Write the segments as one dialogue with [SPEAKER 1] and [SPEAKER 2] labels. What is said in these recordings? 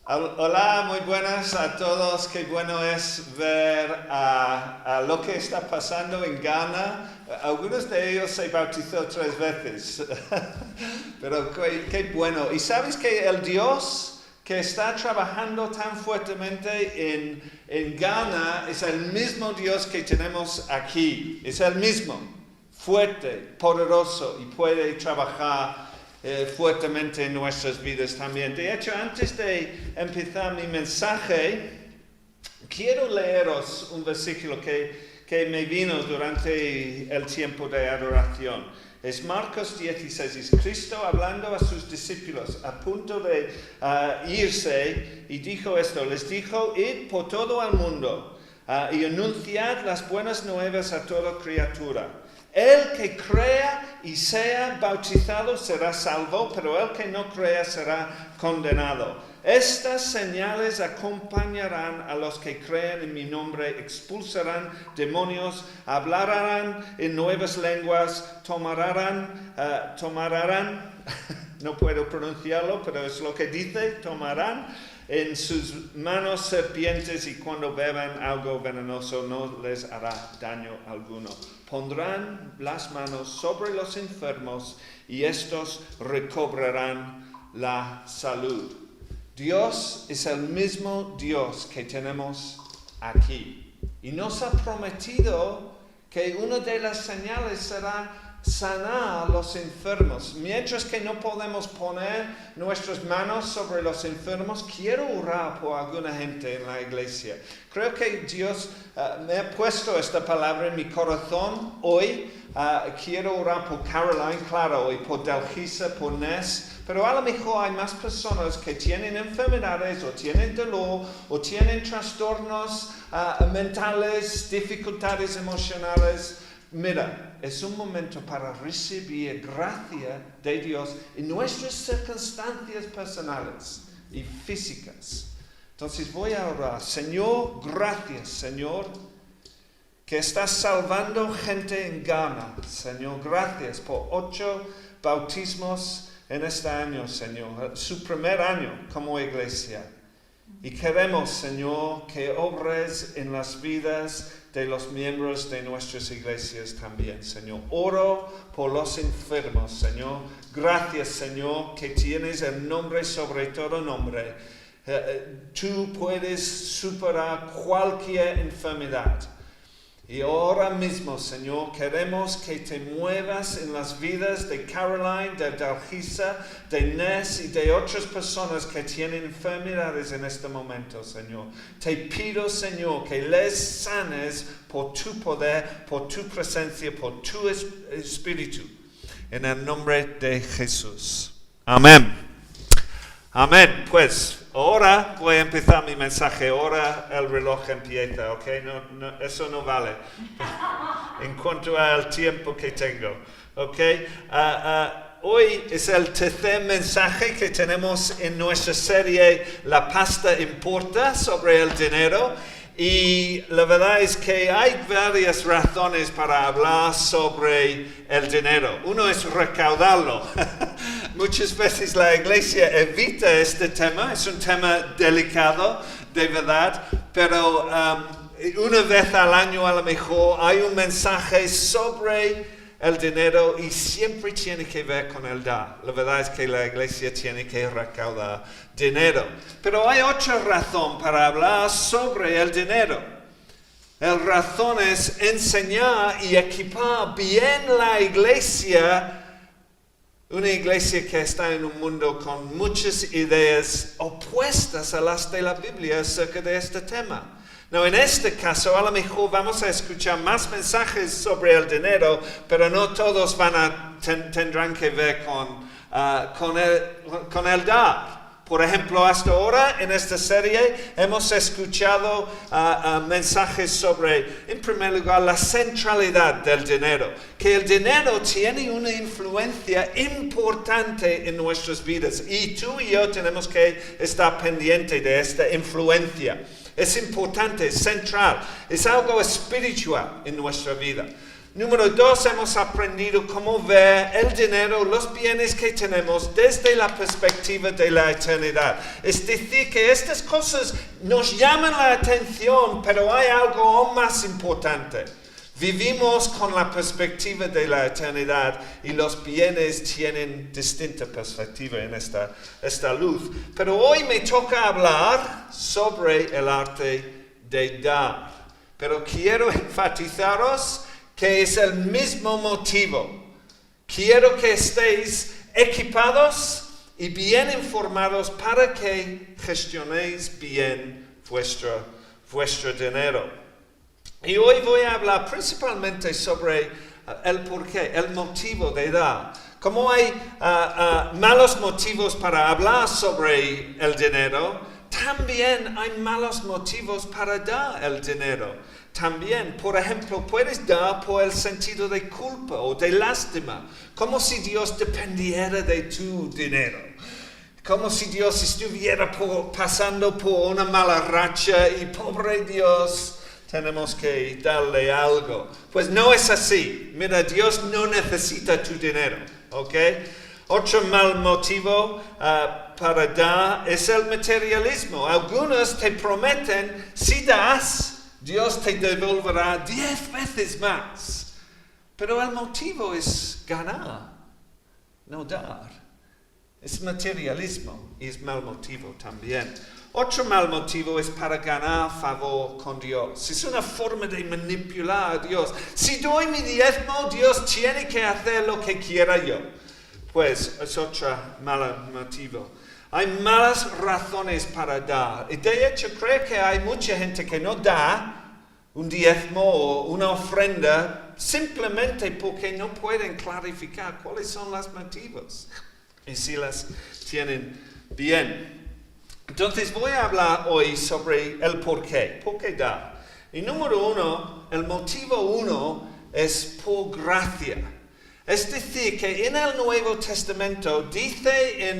[SPEAKER 1] Hola, muy buenas a todos. Qué bueno es ver a lo que está pasando en Ghana. Algunos de ellos se bautizó 3 veces, pero qué bueno. Y sabes que el Dios que está trabajando tan fuertemente en Ghana es el mismo Dios que tenemos aquí. Es el mismo, fuerte, poderoso y puede trabajar fuertemente en nuestras vidas también. De hecho, antes de empezar mi mensaje, quiero leeros un versículo que me vino durante el tiempo de adoración. Es Marcos 16, es Cristo hablando a sus discípulos a punto de irse y dijo esto, les dijo, id por todo el mundo y anunciad las buenas nuevas a toda criatura. El que crea y sea bautizado será salvo, pero el que no crea será condenado. Estas señales acompañarán a los que crean en mi nombre, expulsarán demonios, hablarán en nuevas lenguas, tomarán, no puedo pronunciarlo, pero es lo que dice, tomarán en sus manos serpientes y cuando beban algo venenoso no les hará daño alguno. Pondrán las manos sobre los enfermos y estos recobrarán la salud. Dios es el mismo Dios que tenemos aquí y nos ha prometido que una de las señales será sanar a los enfermos. Mientras que no podemos poner nuestras manos sobre los enfermos, quiero orar por alguna gente en la iglesia. Creo que Dios me ha puesto esta palabra en mi corazón hoy. Quiero orar por Caroline, claro, y por Delgisa, por Ness. Pero a lo mejor hay más personas que tienen enfermedades o tienen dolor o tienen trastornos mentales, dificultades emocionales. Mira, es un momento para recibir gracia de Dios en nuestras circunstancias personales y físicas. Entonces voy a orar. Señor, gracias, Señor, que estás salvando gente en Ghana. Señor, gracias por 8 bautismos en este año, Señor, su primer año como iglesia. Y queremos, Señor, que obres en las vidas de los miembros de nuestras iglesias también, Señor. Oro por los enfermos, Señor. Gracias, Señor, que tienes el nombre sobre todo nombre. Tú puedes superar cualquier enfermedad. Y ahora mismo, Señor, queremos que te muevas en las vidas de Caroline, de Delgisa, de Ness y de otras personas que tienen enfermedades en este momento, Señor. Te pido, Señor, que les sanes por tu poder, por tu presencia, por tu espíritu. En el nombre de Jesús. Amén. Amén. Pues ahora voy a empezar mi mensaje. Ahora el reloj empieza, ¿ok? No, eso no vale. En cuanto al tiempo que tengo, ¿ok? Hoy es el tercer mensaje que tenemos en nuestra serie La pasta importa sobre el dinero. Y la verdad es que hay varias razones para hablar sobre el dinero. Uno es recaudarlo. Muchas veces la iglesia evita este tema, es un tema delicado, de verdad, pero una vez al año a lo mejor hay un mensaje sobre el dinero y siempre tiene que ver con el dar. La verdad es que la iglesia tiene que recaudar dinero. Pero hay otra razón para hablar sobre el dinero. La razón es enseñar y equipar bien la iglesia. Una iglesia que está en un mundo con muchas ideas opuestas a las de la Biblia acerca de este tema. No, en este caso a lo mejor vamos a escuchar más mensajes sobre el dinero, pero no todos tendrán que ver con el dar. Por ejemplo, hasta ahora en esta serie hemos escuchado mensajes sobre, en primer lugar, la centralidad del dinero. Que el dinero tiene una influencia importante en nuestras vidas. Y tú y yo tenemos que estar pendientes de esta influencia. Es importante, es central, es algo espiritual en nuestra vida. Número 2, hemos aprendido cómo ver el dinero, los bienes que tenemos desde la perspectiva de la eternidad. Es decir, que estas cosas nos llaman la atención, pero hay algo aún más importante. Vivimos con la perspectiva de la eternidad y los bienes tienen distinta perspectiva en esta luz. Pero hoy me toca hablar sobre el arte de dar. Pero quiero enfatizaros que es el mismo motivo. Quiero que estéis equipados y bien informados para que gestionéis bien vuestro dinero. Y hoy voy a hablar principalmente sobre el porqué, el motivo de dar. Como hay malos motivos para hablar sobre el dinero, también hay malos motivos para dar el dinero. También, por ejemplo, puedes dar por el sentido de culpa o de lástima, como si Dios dependiera de tu dinero, como si Dios estuviera pasando por una mala racha y pobre Dios, tenemos que darle algo. Pues no es así. Mira, Dios no necesita tu dinero, ¿ok? Otro mal motivo para dar es el materialismo. Algunos te prometen, si das, Dios te devolverá 10 veces más. Pero el motivo es ganar, no dar. Es materialismo y es mal motivo también. Otro mal motivo es para ganar favor con Dios. Es una forma de manipular a Dios. Si doy mi diezmo, Dios tiene que hacer lo que quiera yo. Pues es otro mal motivo. Hay malas razones para dar. Y de hecho creo que hay mucha gente que no da un diezmo o una ofrenda simplemente porque no pueden clarificar cuáles son los motivos. Y si las tienen bien. Entonces voy a hablar hoy sobre el por qué dar. Y número 1, el motivo 1 es por gracia. Es decir, que en el Nuevo Testamento dice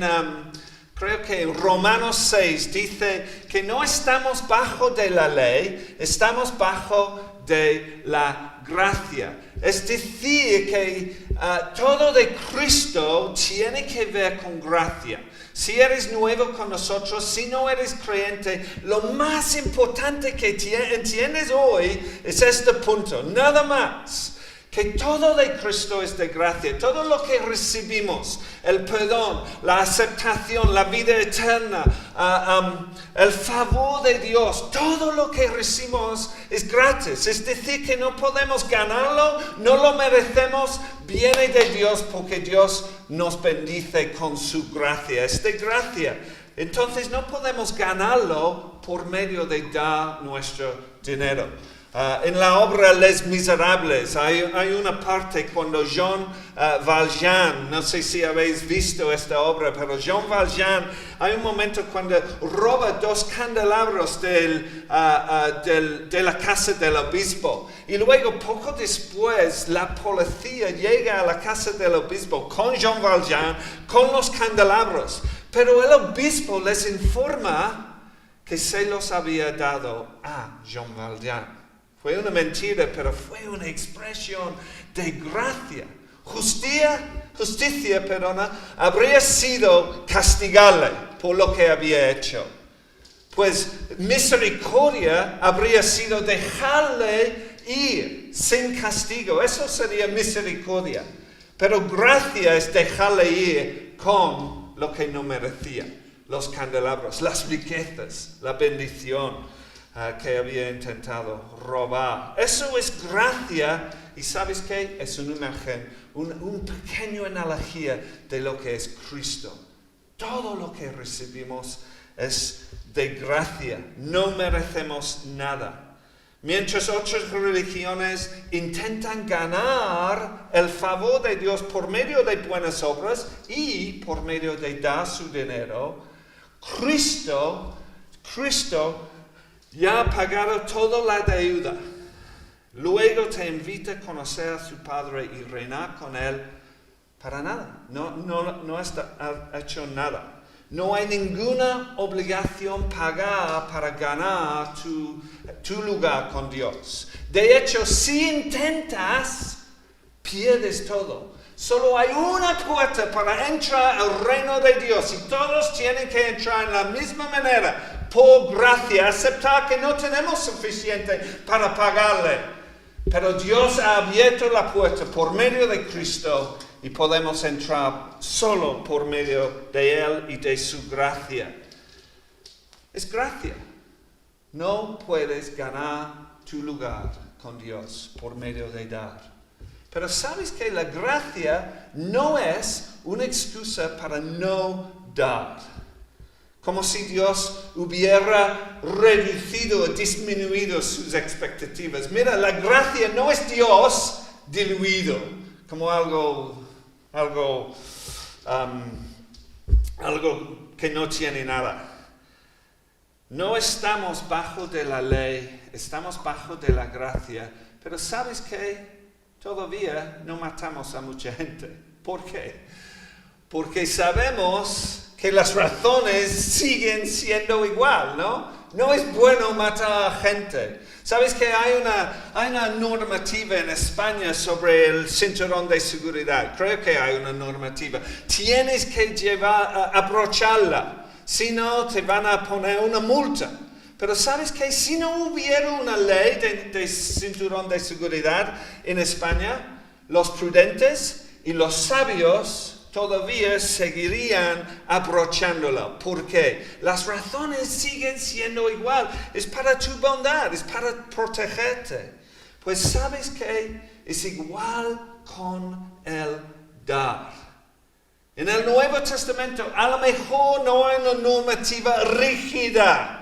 [SPEAKER 1] creo que en Romanos 6 dice que no estamos bajo de la ley, estamos bajo de la gracia. Es decir, que todo de Cristo tiene que ver con gracia. Si eres nuevo con nosotros, si no eres creyente, lo más importante que entiendes hoy es este punto, nada más. Que todo de Cristo es de gracia, todo lo que recibimos, el perdón, la aceptación, la vida eterna, el favor de Dios, todo lo que recibimos es gratis. Es decir, que no podemos ganarlo, no lo merecemos, viene de Dios porque Dios nos bendice con su gracia, es de gracia. Entonces no podemos ganarlo por medio de dar nuestro dinero. En la obra Les Miserables hay una parte cuando Jean Valjean, no sé si habéis visto esta obra, pero Jean Valjean, hay un momento cuando roba 2 candelabros de la casa del obispo. Y luego, poco después, la policía llega a la casa del obispo con Jean Valjean, con los candelabros. Pero el obispo les informa que se los había dado a Jean Valjean. Fue una mentira, pero fue una expresión de gracia. Justicia, habría sido castigarle por lo que había hecho. Pues misericordia habría sido dejarle ir sin castigo. Eso sería misericordia. Pero gracia es dejarle ir con lo que no merecía. Los candelabros, las riquezas, la bendición. Que había intentado robar. Eso es gracia y ¿sabes qué? Es una imagen, un pequeño analogía de lo que es Cristo. Todo lo que recibimos es de gracia, no merecemos nada. Mientras otras religiones intentan ganar el favor de Dios por medio de buenas obras y por medio de dar su dinero, Cristo ya ha pagado toda la deuda. Luego te invita a conocer a su Padre y reinar con Él para nada. No ha hecho nada. No hay ninguna obligación pagar para ganar tu lugar con Dios. De hecho, si intentas, pierdes todo. Solo hay una puerta para entrar al reino de Dios y todos tienen que entrar en la misma manera, por gracia, aceptar que no tenemos suficiente para pagarle. Pero Dios ha abierto la puerta por medio de Cristo y podemos entrar solo por medio de Él y de su gracia. Es gracia. No puedes ganar tu lugar con Dios por medio de dar. Pero sabes que la gracia no es una excusa para no dar. Como si Dios hubiera reducido o disminuido sus expectativas. Mira, la gracia no es Dios diluido, como algo que no tiene nada. No estamos bajo de la ley, estamos bajo de la gracia. Pero ¿sabes qué? Todavía no matamos a mucha gente. ¿Por qué? Porque sabemos que las razones siguen siendo igual, ¿no? No es bueno matar a gente. ¿Sabes que hay una normativa en España sobre el cinturón de seguridad? Creo que hay una normativa. Tienes que abrocharla, si no te van a poner una multa. Pero ¿sabes que si no hubiera una ley de cinturón de seguridad en España, los prudentes y los sabios todavía seguirían abrochándola? ¿Por qué? Las razones siguen siendo igual. Es para tu bondad, es para protegerte. Pues ¿sabes que es igual con el dar? En el Nuevo Testamento a lo mejor no hay una normativa rígida,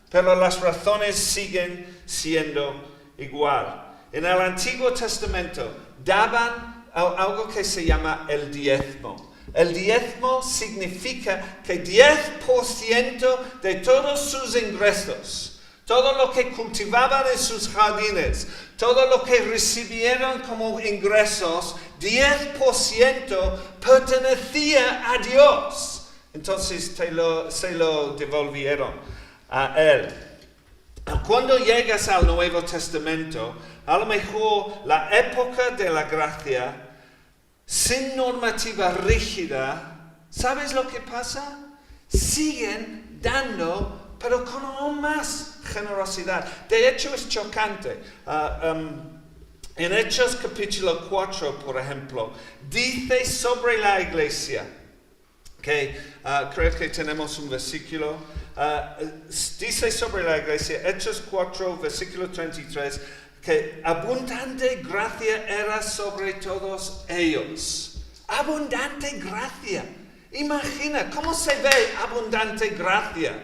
[SPEAKER 1] pero las razones siguen siendo igual. En el Antiguo Testamento daban algo que se llama el diezmo. El diezmo significa que 10% de todos sus ingresos, todo lo que cultivaban en sus jardines, todo lo que recibieron como ingresos, 10% pertenecía a Dios. Entonces se lo devolvieron a Él. Cuando llegas al Nuevo Testamento, a lo mejor la época de la gracia, sin normativa rígida, ¿sabes lo que pasa? Siguen dando, pero con aún más generosidad. De hecho, es chocante. En Hechos capítulo 4, por ejemplo, dice sobre la iglesia, que creo que tenemos un versículo, dice sobre la iglesia, Hechos 4, versículo 33, que abundante gracia era sobre todos ellos. Abundante gracia. Imagina, ¿cómo se ve abundante gracia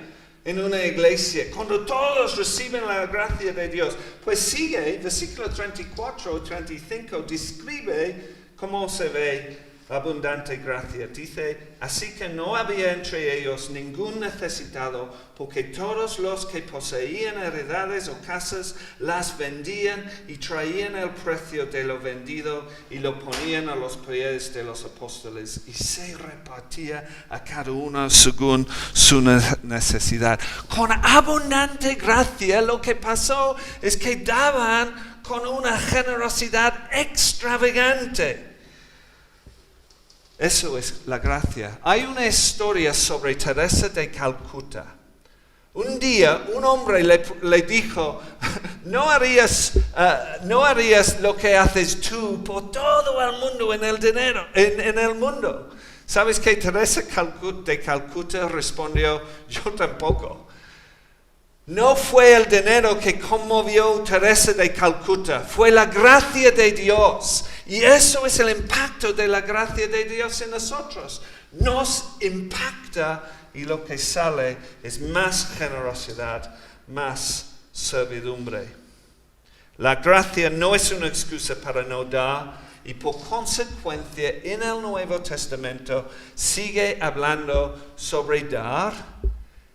[SPEAKER 1] en una iglesia cuando todos reciben la gracia de Dios? Pues sigue, versículo 34 o 35, describe cómo se ve abundante gracia. Dice, así que no había entre ellos ningún necesitado, porque todos los que poseían heredades o casas las vendían y traían el precio de lo vendido y lo ponían a los pies de los apóstoles y se repartía a cada uno según su necesidad. Con abundante gracia lo que pasó es que daban con una generosidad extravagante. Eso es la gracia. Hay una historia sobre Teresa de Calcuta. Un día un hombre le dijo, no harías lo que haces tú por todo el mundo en el mundo. ¿Sabes que Teresa de Calcuta respondió? Yo tampoco. No fue el dinero que conmovió Teresa de Calcuta, fue la gracia de Dios. Y eso es el impacto de la gracia de Dios en nosotros. Nos impacta y lo que sale es más generosidad, más servidumbre. La gracia no es una excusa para no dar y por consecuencia en el Nuevo Testamento sigue hablando sobre dar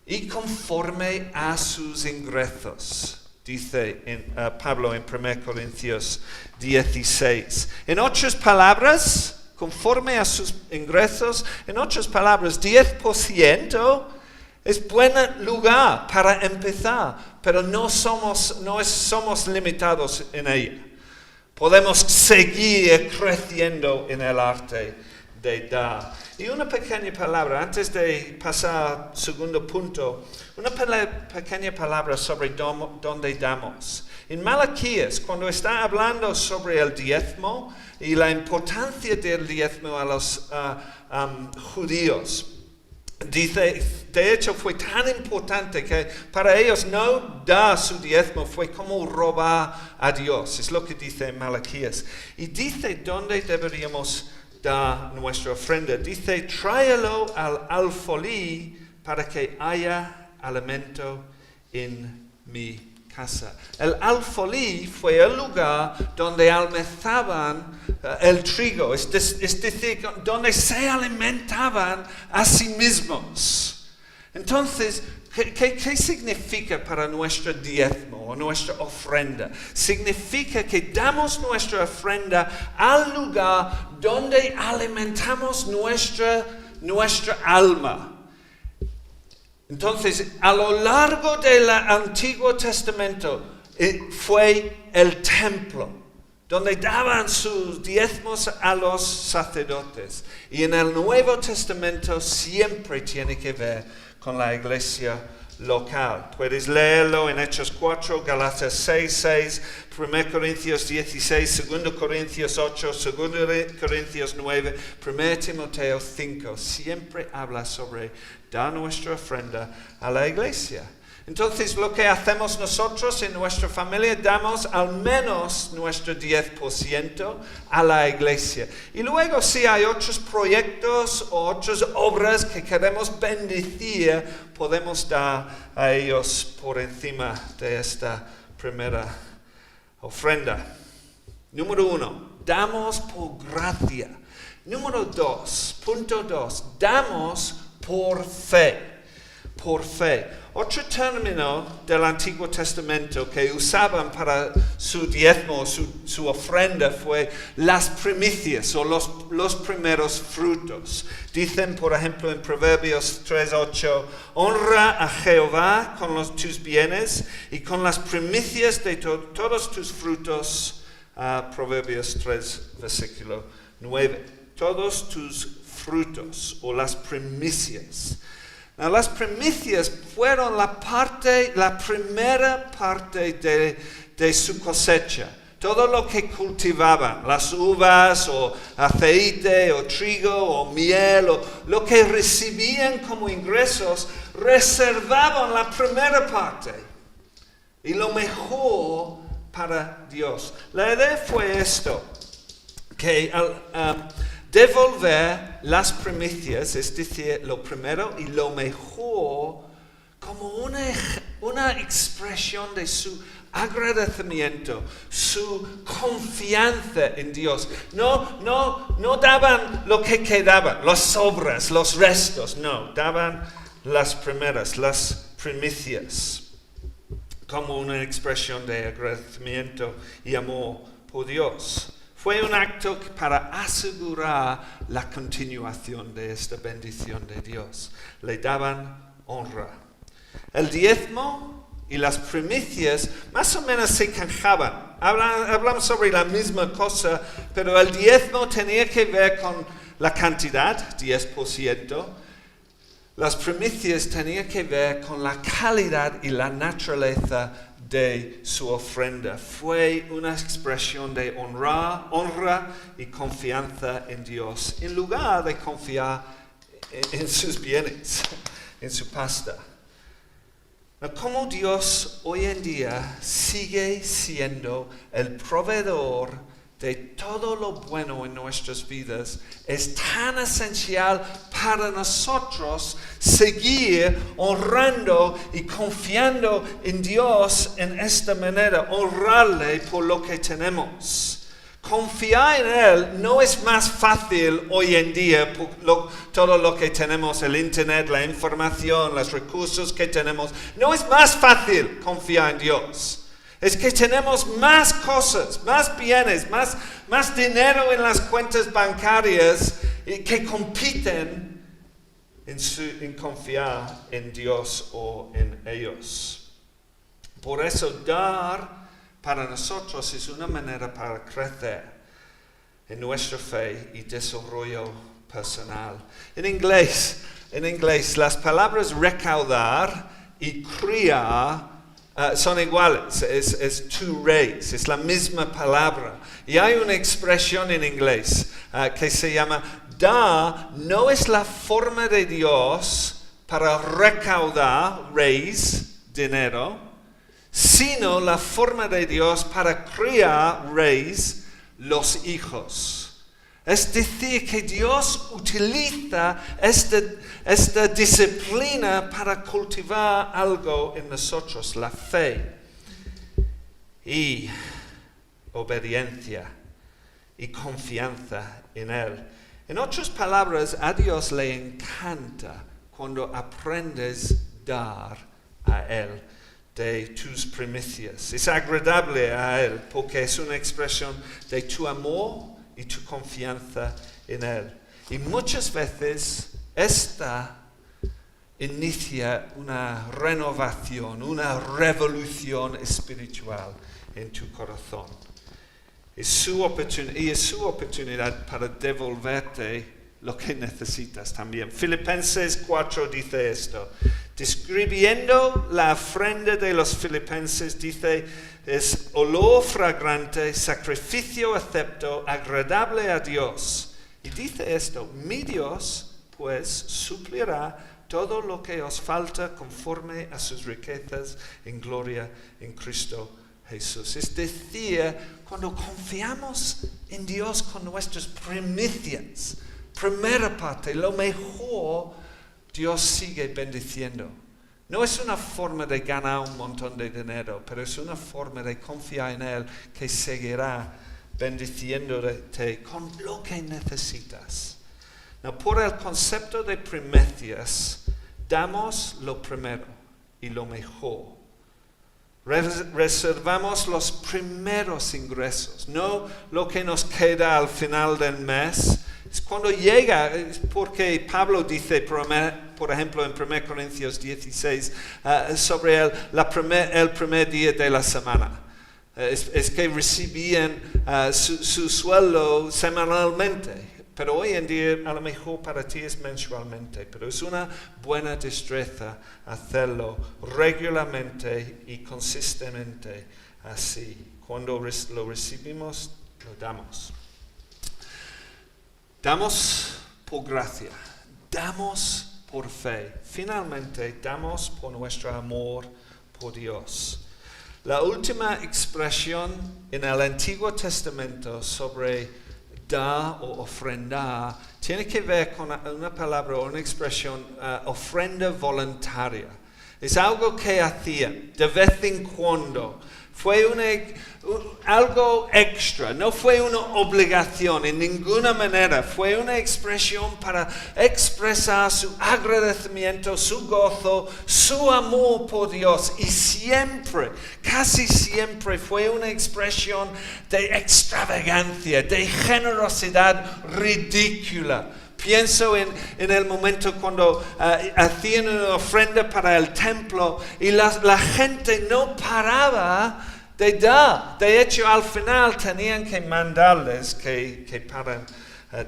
[SPEAKER 1] y conforme a sus ingresos. Dice Pablo en 1 Corintios 16. En otras palabras, conforme a sus ingresos, en otras palabras, 10% es buen lugar para empezar, pero no somos limitados en ella. Podemos seguir creciendo en el arte de dar. Y una pequeña palabra, antes de pasar al segundo punto, una pequeña palabra sobre dónde damos. En Malaquías, cuando está hablando sobre el diezmo y la importancia del diezmo a los judíos, dice, de hecho fue tan importante que para ellos no dar su diezmo fue como robar a Dios, es lo que dice Malaquías. Y dice dónde deberíamos dar nuestra ofrenda. Dice, tráelo al alfolí para que haya alimento en mi casa. El alfolí fue el lugar donde almacenaban el trigo, es decir, donde se alimentaban a sí mismos. Entonces, ¿qué significa para nuestro diezmo o nuestra ofrenda? Significa que damos nuestra ofrenda al lugar donde alimentamos nuestra alma. Entonces, a lo largo del Antiguo Testamento fue el templo, donde daban sus diezmos a los sacerdotes. Y en el Nuevo Testamento siempre tiene que ver con la iglesia local. Puedes leerlo en Hechos 4, Gálatas 6, 1 Corintios 16, 2 Corintios 8, 2 Corintios 9, 1 Timoteo 5. Siempre habla sobre dar nuestra ofrenda a la iglesia. Entonces, lo que hacemos nosotros en nuestra familia, damos al menos nuestro 10% a la iglesia. Y luego, si hay otros proyectos o otras obras que queremos bendecir, podemos dar a ellos por encima de esta primera ofrenda. Número 1, damos por gracia. Número 2, punto 2, damos por fe. Por fe. Otro término del Antiguo Testamento que usaban para su diezmo, su ofrenda, fue las primicias o los primeros frutos. Dicen, por ejemplo, en Proverbios 3:8, honra a Jehová con tus bienes y con las primicias de todos tus frutos. Proverbios 3, versículo 9. Todos tus frutos o las primicias. Now, las primicias fueron la primera parte de su cosecha. Todo lo que cultivaban, las uvas o aceite o trigo o miel o lo que recibían como ingresos, reservaban la primera parte y lo mejor para Dios. La idea fue esto, que devolver las primicias, es decir, lo primero y lo mejor, como una expresión de su agradecimiento, su confianza en Dios. No daban lo que quedaba, las sobras, los restos, no, daban las primeras, las primicias, como una expresión de agradecimiento y amor por Dios. Fue un acto para asegurar la continuación de esta bendición de Dios. Le daban honra. El diezmo y las primicias más o menos se canjaban. Hablamos sobre la misma cosa, pero el diezmo tenía que ver con la cantidad, 10%. Las primicias tenían que ver con la calidad y la naturaleza de su ofrenda. Fue una expresión de honra y confianza en Dios, en lugar de confiar en sus bienes, en su pasta. Como Dios hoy en día sigue siendo el proveedor de todo lo bueno en nuestras vidas, es tan esencial para nosotros seguir honrando y confiando en Dios en esta manera, honrarle por lo que tenemos. Confiar en Él no es más fácil hoy en día por todo lo que tenemos, el internet, la información, los recursos que tenemos. No es más fácil confiar en Dios. Es que tenemos más cosas, más bienes, más dinero en las cuentas bancarias que compiten en confiar en Dios o en ellos. Por eso dar para nosotros es una manera para crecer en nuestra fe y desarrollo personal. En inglés, las palabras recaudar y criar son iguales, es to raise, es la misma palabra. Y hay una expresión en inglés que se llama dar no es la forma de Dios para recaudar, raise, dinero, sino la forma de Dios para criar, raise, los hijos. Es decir, que Dios utiliza esta disciplina para cultivar algo en nosotros, la fe y obediencia y confianza en Él. En otras palabras, a Dios le encanta cuando aprendes a dar a Él de tus primicias. Es agradable a Él porque es una expresión de tu amor y tu confianza en Él. Y muchas veces esta inicia una renovación, una revolución espiritual en tu corazón. Es su oportunidad para devolverte lo que necesitas también. Filipenses 4 dice esto. Describiendo la ofrenda de los filipenses, dice, es olor fragante, sacrificio acepto, agradable a Dios. Y dice esto, mi Dios, pues, suplirá todo lo que os falta conforme a sus riquezas en gloria en Cristo Jesús. Es decir, cuando confiamos en Dios con nuestras primicias, primera parte, lo mejor, Dios sigue bendiciendo. No es una forma de ganar un montón de dinero, pero es una forma de confiar en Él que seguirá bendiciéndote con lo que necesitas. No, por el concepto de primicias, damos lo primero y lo mejor. Reservamos los primeros ingresos, no lo que nos queda al final del mes. Es cuando llega, es porque Pablo dice, por ejemplo, en 1 Corintios 16, sobre el primer día de la semana. Es que recibían su sueldo semanalmente. Pero hoy en día a lo mejor para ti es mensualmente, pero es una buena destreza hacerlo regularmente y consistentemente así. Cuando lo recibimos, lo damos. Damos por gracia, damos por fe, finalmente damos por nuestro amor por Dios. La última expresión en el Antiguo Testamento sobre dar o ofrendar tiene que ver con una palabra o una expresión, ofrenda voluntaria. Es algo que hacían de vez en cuando. Fue algo extra, no fue una obligación en ninguna manera. Fue una expresión para expresar su agradecimiento, su gozo, su amor por Dios. Y siempre, casi siempre, fue una expresión de extravagancia, de generosidad ridícula. Pienso en el momento cuando hacían una ofrenda para el templo y la gente no paraba de dar. De hecho, al final tenían que mandarles que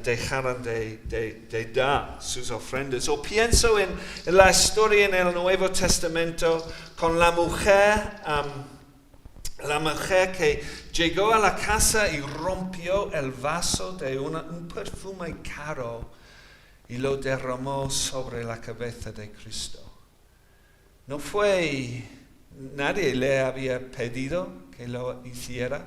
[SPEAKER 1] dejaran de dar sus ofrendas. O pienso en la historia en el Nuevo Testamento con la mujer que llegó a la casa y rompió el vaso de un perfume caro y lo derramó sobre la cabeza de Cristo. Nadie le había pedido que lo hiciera.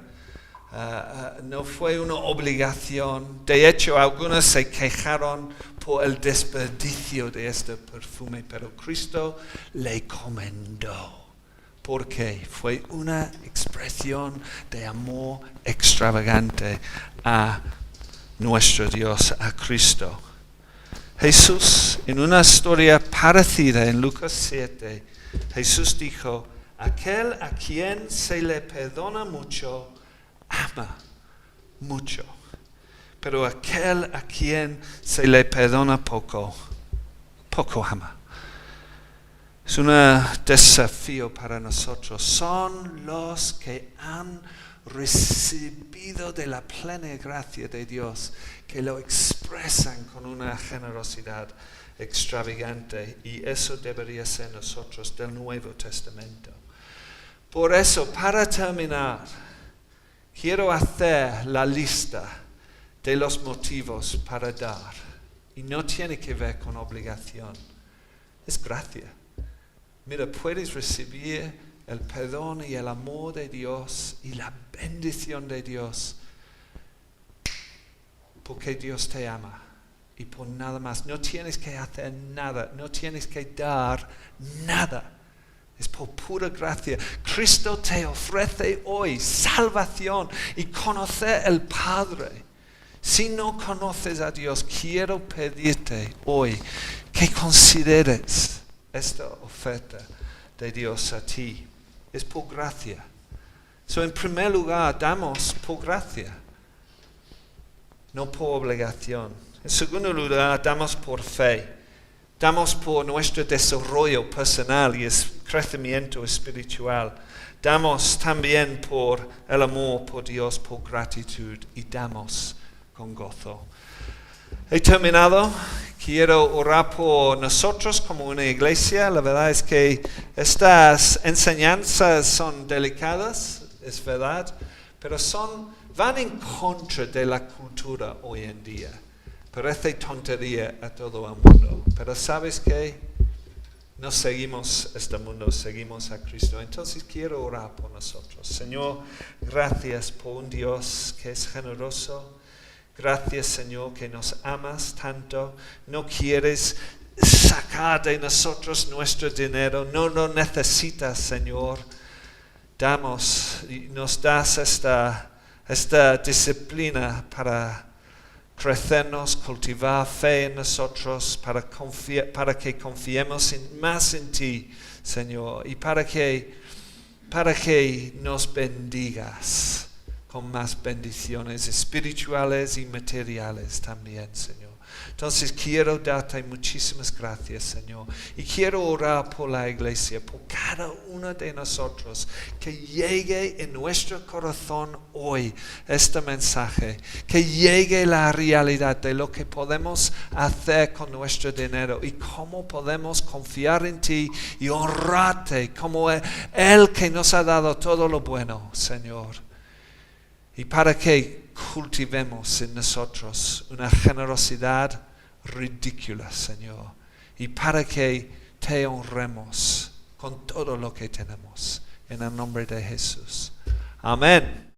[SPEAKER 1] No fue una obligación. De hecho, algunos se quejaron por el desperdicio de este perfume, pero Cristo le encomendó. Porque fue una expresión de amor extravagante a nuestro Dios, a Cristo. Jesús, en una historia parecida en Lucas 7, Jesús dijo, aquel a quien se le perdona mucho, ama mucho. Pero aquel a quien se le perdona poco, poco ama. Es un desafío para nosotros. Son los que han recibido de la plena gracia de Dios, que lo expresan con una generosidad extravagante, y eso debería ser nosotros del Nuevo Testamento. Por eso, para terminar, quiero hacer la lista de los motivos para dar, y no tiene que ver con obligación, es gracia. Mira, puedes recibir el perdón y el amor de Dios y la bendición de Dios porque Dios te ama y por nada más. No tienes que hacer nada, no tienes que dar nada. Es por pura gracia. Cristo te ofrece hoy salvación y conocer al Padre. Si no conoces a Dios, quiero pedirte hoy que consideres esta oferta de Dios a ti. Es por gracia. En primer lugar, damos por gracia, no por obligación. En segundo lugar, damos por fe. Damos por nuestro desarrollo personal y crecimiento espiritual. Damos también por el amor por Dios, por gratitud, y damos con gozo. He terminado. Quiero orar por nosotros como una iglesia. La verdad es que estas enseñanzas son delicadas, es verdad, pero van en contra de la cultura hoy en día. Parece tontería a todo el mundo, pero ¿sabes qué? No seguimos este mundo, seguimos a Cristo. Entonces quiero orar por nosotros. Señor, gracias por un Dios que es generoso. Gracias, Señor, que nos amas tanto. No quieres sacar de nosotros nuestro dinero. No lo necesitas, Señor. Nos das esta disciplina para crecernos, cultivar fe en nosotros, para que confiemos más en ti, Señor, y para que nos bendigas con más bendiciones espirituales y materiales también, Señor. Entonces quiero darte muchísimas gracias, Señor. Y quiero orar por la iglesia, por cada uno de nosotros, que llegue en nuestro corazón hoy este mensaje, que llegue la realidad de lo que podemos hacer con nuestro dinero y cómo podemos confiar en ti y honrarte como Él que nos ha dado todo lo bueno, Señor. Y para que cultivemos en nosotros una generosidad ridícula, Señor. Y para que te honremos con todo lo que tenemos. En el nombre de Jesús. Amén.